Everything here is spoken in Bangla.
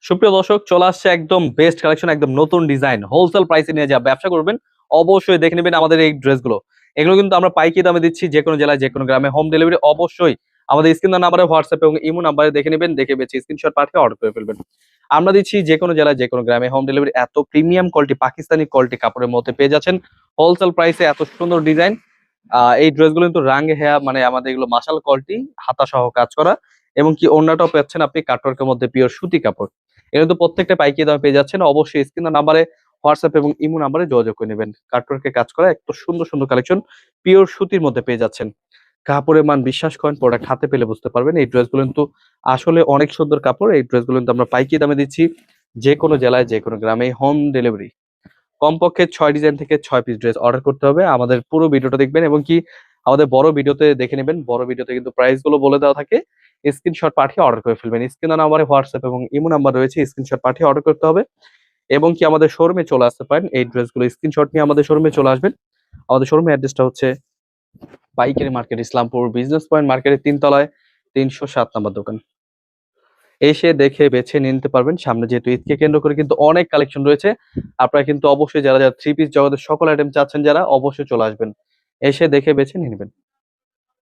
সুপ্রিয় দর্শক, চলে আসছে একদম বেস্ট কালেকশন, একদম নতুন ডিজাইন, হোলসেল প্রাইসে নিয়ে যা ব্যবসা করবেন অবশ্যই দেখে নেবেন আমাদের এই ড্রেসগুলো। এগুলো কিন্তু আমরা পাইকারি দামে দিচ্ছি, যে কোনো জেলায় যে কোনো গ্রামে হোম ডেলিভারি। অবশ্যই আমাদের স্ক্রিন নাম্বারে, হোয়াটসঅ্যাপ এবং ইমো নাম্বারে দেখে নেবেন, দেখে বেছে স্ক্রিনশট পাঠিয়ে অর্ডার করে ফেলবেন। আমরা দিচ্ছি যে কোনো জেলায় যে কোনো গ্রামে হোম ডেলিভারি। এত প্রিমিয়াম কোয়ালিটি পাকিস্তানি কোয়ালিটি কাপড়ের মধ্যে পেয়ে যাচ্ছেন হোলসেল প্রাইসে, এত সুন্দর ডিজাইন। এই ড্রেসগুলো কিন্তু রাঙ্গে হেয়া, মানে আমাদের এগুলো মাশাল কোয়ালিটি, হাতা সহ কাজ করা, এবং কি ওড়নাটাও পাচ্ছেন আপনি কাটওয়ার্কের মধ্যে পিওর সুতি কাপড়। এর কিন্তু প্রত্যেকটা পাইকারি দামে পেয়ে যাচ্ছেন। অবশ্যই স্ক্রিনের নাম্বারে, হোয়াটসঅ্যাপ এবং ইমো নাম্বারে যোগাযোগ করে নেবেন। কাটওয়ার্কে কাজ করা এত সুন্দর সুন্দর কালেকশন পিওর সুতির মধ্যে পেয়ে যাচ্ছেন। কাপড়ের মান বিশ্বাস করেন, প্রোডাক্ট হাতে পেলে বুঝতে পারবেন। এই ড্রেসগুলো কিন্তু আসলে অনেক সুন্দর কাপড়। এই ড্রেসগুলো কিন্তু আমরা পাইকারি দামে দিচ্ছি, যে কোনো জেলায় যে কোনো গ্রামে হোম ডেলিভারি। কমপক্ষে 6 ডিজাইন থেকে 6 পিস ড্রেস অর্ডার করতে হবে। আমাদের পুরো ভিডিওটা দেখবেন এবং কি আমাদের বড় ভিডিওতে দেখে নেবেন। বড় ভিডিওতে কিন্তু প্রাইস গুলো বলে দেওয়া থাকে, স্ক্রিনশট পাঠিয়ে অর্ডার করে ফেলবেন। স্ক্রিন নাম্বারে হোয়াটসঅ্যাপ এবং ইমো নাম্বার রয়েছে, স্ক্রিনশট পাঠিয়ে অর্ডার করতে হবে। এবং কি আমাদের শোরুমে চলে আসতে পারেন, এই ড্রেসগুলো স্ক্রিনশট নিয়ে আমাদের শোরুমে চলে আসবেন। আমাদের শোরুমের অ্যাড্রেসটা হচ্ছে পাইকারি মার্কেট, ইসলামপুর বিজনেস পয়েন্ট মার্কেটের 3 তলায় 307 নম্বর দোকান। এসে দেখে বেছে নিয়ে নিতে পারবেন। সামনে যেহেতু ঈদকে কেন্দ্র করে কিন্তু অনেক কালেকশন রয়েছে, আপনারা কিন্তু অবশ্যই যারা যারা থ্রি পিস জগতের সকল আইটেম চাচ্ছেন, যারা অবশ্যই চলে আসবেন, এসে দেখে বেছে নিয়ে নেবেন।